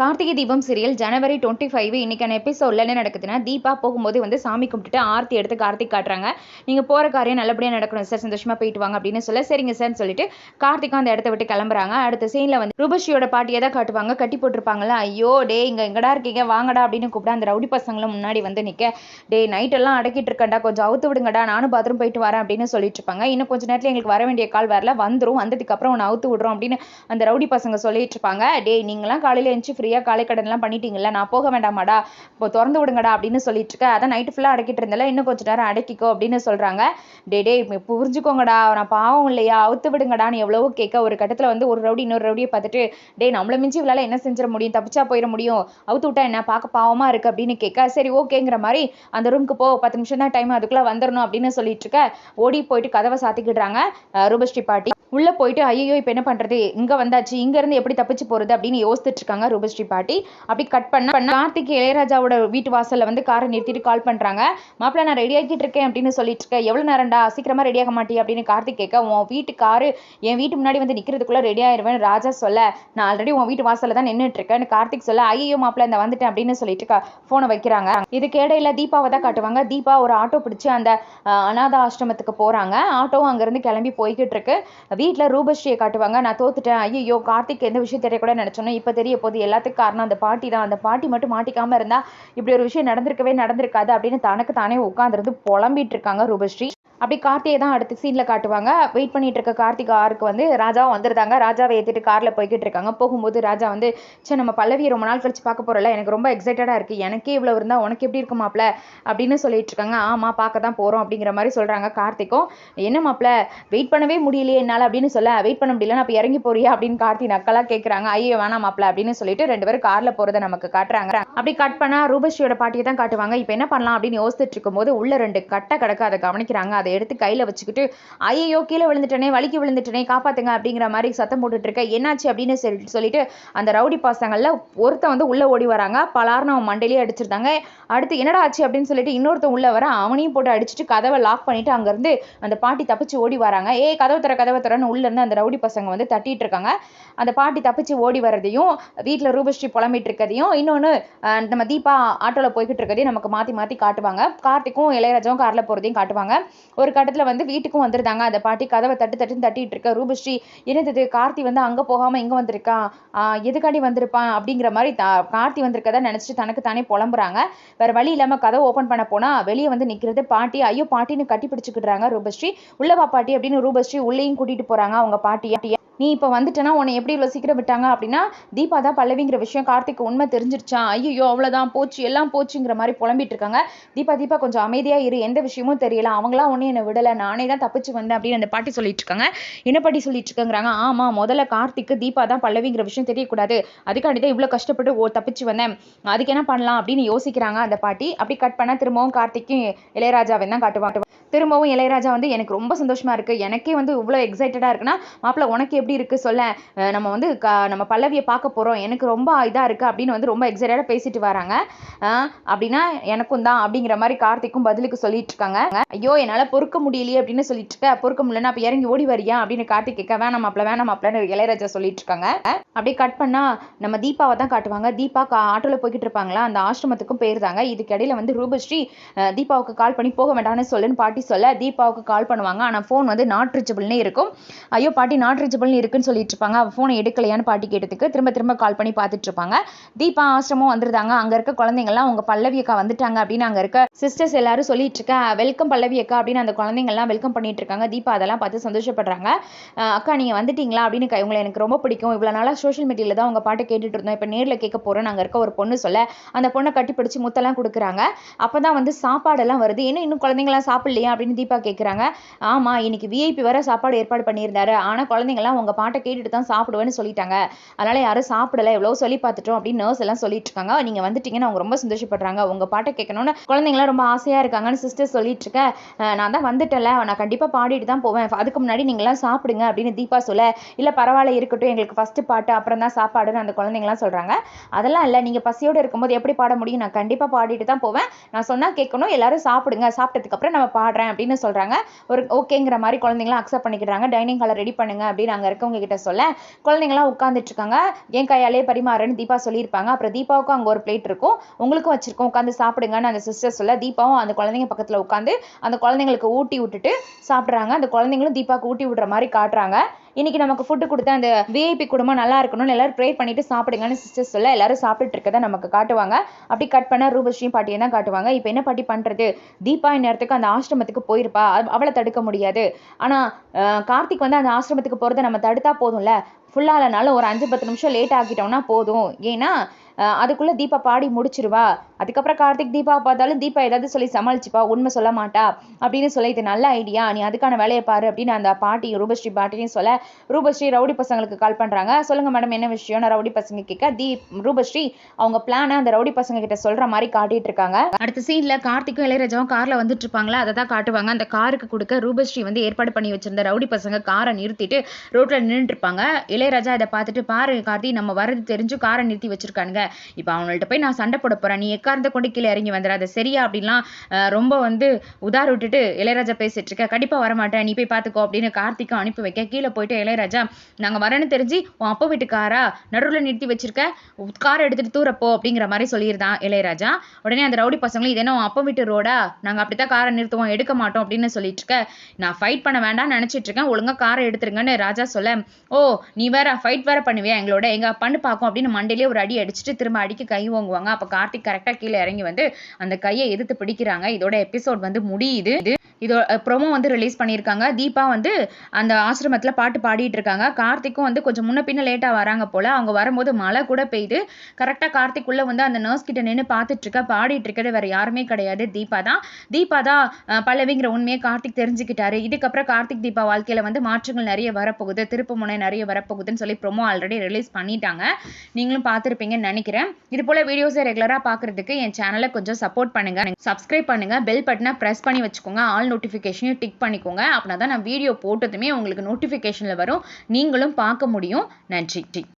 Karthigai Deepam serial ஜனவரி 25 இன்னைக்கான எபிசோட்ல என்ன நடக்குதுன்னா, தீபா போகும்போது வந்து சாமி கும்பிட்டுட்டு ஆர்த்தி எடுத்து கார்த்திக் காட்டுறாங்க. நீங்க போற காரியம் நல்லபடியா நடக்கணும் சார், சந்தோஷமா போயிட்டு வாங்க அப்படின்னு சொல்ல, சரிங்க சார்னு சொல்லிட்டு கார்த்திக்கும் அந்த இடத்த விட்டு கிளம்புறாங்க. அடுத்த சீன்ல வந்து ரூபஸ்ரீயோட பாட்டியை தான் காட்டுவாங்க. கட்டி போட்டிருப்பாங்களா, ஐயோ டே இங்க எங்கடா இருக்கீங்க வாங்கடா அப்படின்னு கூப்பிட அந்த ரவுடி பசங்களும் முன்னாடி வந்து நிக்க, டே நைட் எல்லாம் அடக்கிட்டு இருக்கேன்டா, கொஞ்சம் அவுத்து விடுங்கடா, நானும் பாத்ரூம் போயிட்டு வரேன் அப்படின்னு சொல்லிட்டு இருப்பாங்க. இன்னும் கொஞ்ச நேரத்துல எங்களுக்கு வர வேண்டிய கால் வரல, வந்துரும், வந்ததுக்கு அப்புறம் உன்னை அவுத்து விடுறோம் அப்படின்னு அந்த ரவுடி பசங்க சொல்லிட்டு இருப்பாங்க. டே நீங்களாம் காலையில எழுந்துச்சு ஃப்ரீயா காலை கடன் பண்ணிட்டீங்கல்ல, நான் போக வேண்டாமாடா, இப்போ திறந்து விடுங்கடா அப்படின்னு சொல்லிட்டு இருக்க, அதான் நைட்டு ஃபுல்லா அடக்கிட்டு இருந்தல, இன்னும் கொஞ்சம் நேரம் அடக்கிக்கோ அப்படின்னு சொல்றாங்க. டே புரிஞ்சுக்கோங்கடா, நான் பாவம் இல்லையா, அவுத்து விடுங்கடான்னு எவ்வளவோ கேட்க, ஒரு கட்டத்துல வந்து ஒரு ரவுடி இன்னொரு ரவுடியை பார்த்துட்டு, டே நம்மள மிஞ்சி இவளால என்ன செஞ்சிட முடியும், தப்பிச்சா போயிட முடியும், அவுத்து விட்டா என்ன பார்க்க பாவமா இருக்கு அப்படின்னு கேட்க, சரி ஓகேங்கிற மாதிரி அந்த ரூமுக்கு போ, 10 நிமிஷம் தான் டைம், அதுக்குள்ள வந்துடணும் அப்படின்னு சொல்லிட்டு இருக்க, ஓடி போயிட்டு கதவை சாத்திக்கிடுறாங்க ரூபஸ்ரீ பாட்டி. உள்ள போயிட்டு ஐயோ இப்போ என்ன பண்றது, இங்க வந்தாச்சு, இங்க இருந்து எப்படி தப்பிச்சு போறது அப்படின்னு யோசிச்சுட்டு இருக்காங்க ரூபஸ்ரீ பாட்டி. அப்படி கட் பண்ண கார்த்திக் இளையராஜாவோட வீட்டு வாசல்ல வந்து காரை நிறுத்திட்டு கால் பண்றாங்க. மாப்பிள்ள நான் ரெடி ஆகிட்டு இருக்கேன் அப்படின்னு சொல்லிட்டு இருக்கேன், எவ்வளவு நேரம்டா, சீக்கிரமா ரெடி ஆக மாட்டே அப்படின்னு கார்த்திக் கேட்க, உன் வீட்டு காரு என் வீட்டு முன்னாடி வந்து நிக்கிறதுக்குள்ள ரெடி ஆயிருவேன் ராஜா சொல்ல, நான் ஆல்ரெடி உன் வீட்டு வாசல்ல தான் நின்றுட்டு இருக்கேன் கார்த்திக் சொல்ல, ஐயோ மாப்பிள்ள இந்த வந்துட்டேன் அப்படின்னு சொல்லிட்டு போனை வைக்கிறாங்க. இதுக்கு இடையில தீபாவை தான் காட்டுவாங்க. தீபா ஒரு ஆட்டோ பிடிச்சு அந்த அநாத ஆசிரமத்துக்கு போறாங்க. ஆட்டோவும் அங்கிருந்து கிளம்பி போய்கிட்டு இருக்கு. வீட்டில் ரூபஸ்ரீயை காட்டுவாங்க. நான் தோத்துட்டேன், ஐயோ கார்த்திக் எந்த விஷயம் தெரியக்கூட நினைச்சோன்னா இப்போ தெரிய போது, எல்லாத்துக்கும் காரணம் அந்த பாட்டி தான், அந்த பாட்டி மட்டும் மாட்டிக்காம இருந்தா இப்படி ஒரு விஷயம் நடந்திருக்காது அப்படின்னு தனக்கு தானே உட்காந்துருந்து புலம்பிட்டு இருக்காங்க ரூபஸ்ரீ. அப்படி கார்த்தியை தான் அடுத்த சீன்ல காட்டுவாங்க. வெயிட் பண்ணிட்டு இருக்க கார்த்திக் ஆருக்கு வந்து ராஜாவும் வந்துருந்தாங்க. ராஜாவை ஏற்றிட்டு கார்ல போய்கிட்டு இருக்காங்க. போகும்போது ராஜா வந்து, சே நம்ம பல்லவியை ரொம்ப நாள் கழிச்சு பார்க்க போறல, எனக்கு ரொம்ப எக்ஸைட்டடா இருக்கு, எனக்கே இவ்வளவு இருந்தா உனக்கு எப்படி இருக்கு மாப்ள அப்படின்னு சொல்லிட்டு இருக்காங்க. ஆமா பார்க்க தான் போறோம் அப்படிங்கிற மாதிரி சொல்றாங்க. கார்த்திக்கும், என்ன மாப்ள வெயிட் பண்ணவே முடியலையே என்னால அப்படின்னு சொல்ல, வெயிட் பண்ண முடியல அப்ப இறங்கி போறியா அப்படின்னு கார்த்தி நக்கலா கேட்கறாங்க. ஐயோ வேணாம் மாப்ள அப்படின்னு சொல்லிட்டு ரெண்டு பேரும் கார்ல போறதை நமக்கு காட்டுறாங்க. அப்படி கட் பண்ணா ரூபஸ்ரீயோட பாட்டியை தான் காட்டுவாங்க. இப்போ என்ன பண்ணலாம் அப்படின்னு யோசிச்சுட்டு இருக்கும்போது உள்ள 2 கட்டை கிடக்க, அதை கவனிக்கிறாங்க. அதை எடுத்து கையில வச்சுக்கிட்டு, ஐயோ கீழே விழுந்துட்டனே, வலிக்கு விழுந்துட்டனே, காப்பாத்துங்க அப்படிங்கிற மாதிரி சத்தம் போட்டுட்டு இருக்க, என்னாச்சு அப்படின்னு சொல்லிட்டு அந்த ரவுடி பசங்கள்ல ஒருத்தன் வந்து உள்ள ஓடி வராங்க. பலார்னு அவன் மண்டையிலேயே அடிச்சிருந்தாங்க. அடுத்து என்னடா ஆச்சு அப்படின்னு சொல்லிட்டு இன்னொருத்தன் உள்ள வர, அவனையும் போட்டு அடிச்சுட்டு கதவை லாக் பண்ணிட்டு அங்கிருந்து அந்த பாட்டி தப்பிச்சு ஓடி வராங்க. கதவை தரன்னு உள்ள இருந்து அந்த ரவுடி பசங்க வந்து தட்டிட்டு இருக்காங்க. அந்த பாட்டி தப்பிச்சு ஓடி வர்றதையும், வீட்டுல ரூபஸ்ரீ புலம்பிட்டு இருக்கதையும், இன்னொன்னு நம்ம தீபா ஆட்டோல போய்கிட்டு இருக்கதையும் நமக்கு மாத்தி மாத்தி காட்டுவாங்க. கார்த்திக்கும் இளையராஜாவும் கார்ல போறதையும் காட்டுவாங்க. ஒரு கட்டத்துல வந்து வீட்டுக்கும் வந்துருந்தாங்க. அந்த பாட்டி கதவை தட்டிட்டு இருக்க, ரூபஸ்ரீ என்னது கார்த்தி வந்து அங்க போகாம இங்க வந்திருக்கான், எதுக்காண்டி வந்திருப்பான் அப்படிங்கிற மாதிரி கார்த்தி வந்திருக்கதா நினைச்சிட்டு தனக்கு தானே புலம்புறாங்க. வேற வழி இல்லாம கதவை ஓபன் பண்ண போனா வெளியே வந்து நிக்கிறது பாட்டி. ஐயோ பாட்டின்னு கட்டி பிடிச்சுக்கிடுறாங்க ரூபஸ்ரீ. உள்ளவா பாட்டி அப்படின்னு ரூபஸ்ரீ உள்ளேயும் கூட்டிட்டு போறாங்க அவங்க பாட்டிய. நீ இப்போ வந்துட்டேன்னா உன்னை எப்படி இவ்வளோ சீக்கிரம் விட்டாங்க அப்படின்னா, தீபா தான் பல்லவிங்கிற விஷயம் கார்த்திக் உண்மை தெரிஞ்சிருச்சான், ஐயோ அவ்வளோதான் போச்சு எல்லாம் போச்சுங்கிற மாதிரி புலம்பிட்டு இருக்காங்க. தீபா கொஞ்சம் அமைதியா இரு, எந்த விஷயமும் தெரியல, அவங்களாம் ஒன்றும் என்னை விடலை, நானே தான் தப்பிச்சு வந்தேன் அப்படின்னு அந்த பாட்டி சொல்லிட்டு இருக்காங்க. என்ன பாட்டி சொல்லிட்டு இருக்காங்கிறாங்க. ஆமா முதல்ல கார்த்திக்கு தீபா தான் பல்லவிங்கிற விஷயம் தெரியக்கூடாது, அதுக்காண்டி தான் இவ்வளோ கஷ்டப்பட்டு தப்பிச்சு வந்தேன், அதுக்கு என்ன பண்ணலாம் அப்படின்னு யோசிக்கிறாங்க அந்த பாட்டி. அப்படி கட் பண்ண திரும்பவும் கார்த்திக்கும் இளையராஜாவை தான் காட்டுவாங்க. திரும்பவும் இளையராஜா வந்து, எனக்கு ரொம்ப சந்தோஷமா இருக்கு, எனக்கே வந்து இவ்வளோ எக்ஸைட்டடா இருக்குன்னா மாப்பிள்ள உனக்கு எப்படி இருக்கு சொல்ல, நம்ம வந்து நம்ம பல்லவியை பார்க்க போறோம், எனக்கு ரொம்ப இதா இருக்கு அப்படின்னு வந்து ரொம்ப எக்ஸைட்டடா பேசிட்டு வராங்க. அப்படின்னா எனக்கும் தான் அப்படிங்கிற மாதிரி கார்த்திக்கும் பதிலுக்கு சொல்லிட்டு இருக்காங்க. ஐயோ என்னால பொறுக்க முடியலையே அப்படின்னு சொல்லிட்டு இருக்க, பொறுக்க முடியலன்னா அப்ப இறங்கி ஓடி வரியா அப்படின்னு கார்த்திக் கேட்க, வேணாம் மாப்பிள்ளன்னு இளையராஜா சொல்லிட்டு இருக்காங்க. அப்படியே கட் பண்ணா நம்ம தீபாவை தான் காட்டுவாங்க. தீபா ஆட்டோல போய்கிட்டு இருப்பாங்களா, அந்த ஆசிரமத்துக்கும் போயிருந்தாங்க. இதுக்கு இடையில வந்து ரூபஸ்ரீ தீபாவுக்கு கால் பண்ணி போக வேண்டாம்னு சொல்லுன்னு பாட்டி சொல்ல, தீபாவுக்கு கால் பண்ணுவாங்க. ஆனா போன் வந்து நாட் ரீச்சபிள்னே இருக்கும். ஐயோ பாட்டி நாட் ரீச்சபிள்னு இருக்குன்னு சொல்லிட்டு இருப்பாங்க. அவ போனை எடுக்கலையான்னு பாட்டி கேட்டதுக்கு திரும்ப கால் பண்ணி பார்த்துட்டு இருப்பாங்க. தீபா ஆசிரமம் வந்திருந்தாங்க. அங்க இருக்க குழந்தைங்கள்லாம் உங்க பல்லவி அக்கா வந்துட்டாங்க அப்படின்னு அங்க இருக்க சிஸ்டர்ஸ் எல்லாரும் சொல்லிட்டு இருக்க, வெல்கம் பல்லவி அக்கா அப்படின்னு அந்த குழந்தைங்க எல்லாம் வெல்கம் பண்ணிட்டு இருக்காங்க. தீபா அதெல்லாம் பார்த்து சந்தோஷப்படுறாங்க. அக்கா நீங்க வந்துட்டீங்களா அப்படின்னு, உங்களை எனக்கு ரொம்ப பிடிக்கும், இவ்வளவு நாளா சோஷியல் மீடியால தான் உங்க பாட்டை கேட்டுட்டு இருந்தோம், இப்ப நேர்ல கேட்க போறோம் அங்க இருக்க ஒரு பொண்ணு சொல்ல, அந்த பொண்ணை கட்டி பிடிச்சு முத்தெல்லாம் கொடுக்குறாங்க. அப்பதான் வந்து சாப்பாடெல்லாம் வருது. இன்னும் குழந்தைங்களாம் சாப்பிடலையா அப்படின்னு தீபா கேட்குறாங்க. ஆமா இன்னைக்கு விஐபி வர சாப்பாடு ஏற்பாடு பண்ணியிருந்தாரு, ஆனா குழந்தைங்களாம் உங்க பாட்டை கேட்டுட்டு தான் சாப்பிடுவேன்னு சொல்லிட்டாங்க, அதனால யாரும் சாப்பிடல, எவ்வளவு சொல்லி பார்த்துட்டோம் அப்படின்னு நர்ஸ் எல்லாம் சொல்லிட்டு இருக்காங்க. நீங்க வந்துட்டீங்கன்னு அவங்க ரொம்ப சந்தோஷப்படுறாங்க, உங்க பாட்டை கேட்கணும்னு குழந்தைங்களாம் ரொம்ப ஆசையா இருக்காங்கன்னு சிஸ்டர் சொல்லிட்டு இருக்க, நான் தான் வந்துட்டல, நான் கண்டிப்பா பாடிட்டு தான் போவேன், அதுக்கு முன்னாடி நீங்க எல்லாம் சாப்பிடுங்க அப்படின்னு தீபா சொல்ல, இல்ல பரவாயில்ல இருக்கட்டும், எங்களுக்கு ஃபர்ஸ்ட் பாட்டு அப்புறம் தான் சாப்பாடுன்னு அந்த குழந்தைங்களாம் சொல்றாங்க. அதெல்லாம் இல்ல, நீங்க பசியோட இருக்கும்போது எப்படி பாட முடியும், நான் கண்டிப்பா பாடிட்டு தான் போவேன், நான் சொன்னா கேட்கணும், எல்லாரும் சாப்பிடுங்க, சாப்பிட்டதுக்கு அப்புறம் நம்ம பாடுறேன் அப்படின்னு சொல்றாங்க. ஒரு ஓகேங்கிற மாதிரி குழந்தைங்களாம் அக்செப்ட் பண்ணிக்கிறாங்க. டைனிங் ஹாலை ரெடி பண்ணுங்க அப்படின்னு அங்க இருக்கவங்க கிட்ட சொல்ல குழந்தைங்களாம் உட்காந்துட்டு இருக்காங்க. என் கையாலே பரிமாறன்னு தீபா சொல்லியிருப்பாங்க. அப்புறம் தீபாவுக்கும் அங்கே ஒரு பிளேட் இருக்கும், உங்களுக்கும் வச்சிருக்கோம், உட்காந்து சாப்பிடுங்கன்னு அந்த சிஸ்டர் சொல்ல தீபாவும் அந்த குழந்தைங்க பக்கத்தில் உட்காந்து அந்த குழந்தைங்களுக்கு ஊட்டி விட்டுட்டு சாப்பிட்றாங்க. அந்த குழந்தைங்களும் தீபாவுக்கு ஊட்டி விடுற மாதிரி காட்டுறாங்க. இன்னைக்கு நமக்கு ஃபுட்டு கொடுத்த அந்த விஐபி குடும்பம் நல்லா இருக்கணும்னு எல்லாரும் ப்ரே பண்ணிட்டு சாப்பிடுங்கன்னு சிஸ்டர் சொல்ல எல்லாரும் சாப்பிட்டுட்டு இருக்கதை நமக்கு காட்டுவாங்க. அப்படி கட் பண்ண ரூபஸ்ரீயும் பாட்டியும் தான் காட்டுவாங்க. இப்போ என்ன பாட்டி பண்றது, தீபா இந்நேரத்துக்கு அந்த ஆசிரமத்துக்கு போயிருப்பா, அவளை தடுக்க முடியாது. ஆனா கார்த்திக் வந்து அந்த ஆசிரமத்துக்கு போறதை நம்ம தடுத்தா போதும்ல, ஃபுல்லாலனாலும் ஒரு 5-10 நிமிஷம் லேட் ஆக்கிட்டோம்னா போதும். ஏன்னா அதுக்குள்ள தீபா பாடி முடிச்சிருவா. அதுக்கப்புறம் கார்த்திக் தீபா பார்த்தாலும் தீபா ஏதாவது சொல்லி சமாளிச்சுப்பா, உண்மை சொல்ல மாட்டா அப்படின்னு சொல்லி, இது நல்ல ஐடியா, நீ அதுக்கான வேலையை பாரு அப்படின்னு அந்த பாட்டி ரூபஸ்ரீ பாட்டியும் சொல்ல ரூபஸ்ரீ ரவுடி பசங்களுக்கு கால் பண்றாங்க. சொல்லுங்க மேடம் என்ன விஷயம், நான் ரவுடி பசங்க கேட்க ரூபஸ்ரீ அவங்க பிளானை அந்த ரவுடி பசங்க கிட்ட சொல்ற மாதிரி காட்டிட்டு இருக்காங்க. அடுத்த சீன்ல கார்த்திக்கும் இளையராஜாவும் கார்ல வந்துட்டு இருப்பாங்களா, அதை தான் காட்டுவாங்க. அந்த காருக்கு கொடுக்க ரூபஸ்ரீ வந்து ஏற்பாடு பண்ணி வச்சிருந்த ரவுடி பசங்க காரை நிறுத்திட்டு ரோட்ல நின்றுட்டு இருப்பாங்க. இளையராஜா இதை பார்த்துட்டு, பாரு கார்த்தி நம்ம வரது தெரிஞ்சு காரை நிறுத்தி வச்சிருக்கானுங்க, இப்போ அவங்கள்ட்ட போய் நான் சண்டை போட போறேன், நீ எக்காரத்தை கொண்டு கீழே இறங்கி வந்துடாத சரியா அப்படின்லாம் ரொம்ப வந்து உதார விட்டுட்டு இளையராஜா பேசிட்டு இருக்க. கண்டிப்பா வரமாட்டேன், நீ போய் பார்த்துக்கோ அப்படின்னு கார்த்திக்கும் அனுப்பி வைக்க கீழே போயிட்டு இளையராஜா, நாங்க வரேன்னு தெரிஞ்சு உன் அப்பா வீட்டு காரா நடுவில் நிறுத்தி வச்சிருக்க, காரை எடுத்துட்டு தூரப்போ அப்படிங்கிற மாதிரி சொல்லியிருந்தான் இளையராஜா. உடனே அந்த ரவுடி பசங்களும் இதே உன் அப்பா வீட்டு ரோடா, நாங்க அப்படித்தான் காரை நிறுத்துவோம், எடுக்க மாட்டோம் அப்படின்னு சொல்லிட்டு இருக்க. நான் ஃபைட் பண்ண வேண்டாம்னு நினைச்சிட்டு இருக்கேன், ஒழுங்கா காரை எடுத்துருங்கன்னு ராஜா சொல்ல, ஓ நீ வேற ஃபைட் வேற பண்ணுவியா எங்களோட, எங்க பண்ணு பார்க்கும் அப்படின்னு மண்டையிலே ஒரு அடி அடிச்சுட்டு திரும்ப அடிக்க கை வாங்குவாங்க. அப்ப கார்த்திக் கரெக்டா கீழே இறங்கி வந்து அந்த கையை எதிர்த்து பிடிக்கிறாங்க. இதோட எபிசோட் வந்து முடியுது. இதோ ப்ரோமோ வந்து ரிலீஸ் பண்ணியிருக்காங்க. தீபா வந்து அந்த ஆசிரமத்தில் பாட்டு பாடிட்டு இருக்காங்க. கார்த்திக்கும் வந்து கொஞ்சம் முன்ன பின்ன லேட்டாக வராங்க போல. அவங்க வரும்போது மழை கூட பெய்யுது. கரெக்டாக கார்த்திக் உள்ள வந்து அந்த நர்ஸ் கிட்ட நின்று பார்த்துட்டு இருக்க, பாடிட்டு இருக்கிறது வேற யாருமே கிடையாது, தீபா தான் பல்லவிங்கிற உண்மையை கார்த்திக் தெரிஞ்சுக்கிட்டாரு. இதுக்கப்புறம் கார்த்திக் தீபா வாழ்க்கையில வந்து மாற்றங்கள் நிறைய வரப்போகுது, திருப்பு முனை நிறைய வரப்போகுதுன்னு சொல்லி ப்ரோமோ ஆல்ரெடி ரிலீஸ் பண்ணிட்டாங்க. நீங்களும் பார்த்துருப்பீங்கன்னு நினைக்கிறேன். இது போல வீடியோஸை ரெகுலராக பார்க்கறதுக்கு என் சேனலை கொஞ்சம் சப்போர்ட் பண்ணுங்க, சப்ஸ்கிரைப் பண்ணுங்க, பெல் பட்டனை ப்ரெஸ் பண்ணி வச்சுக்கோங்க, ஆல் நோட்டிஃபிகேஷனையும் டிக் பண்ணிக்கோங்க. அப்படின்னா தான் நான் வீடியோ போட்டதுமே உங்களுக்கு நோட்டிஃபிகேஷனில் வரும், நீங்களும் பார்க்க முடியும். நன்றி.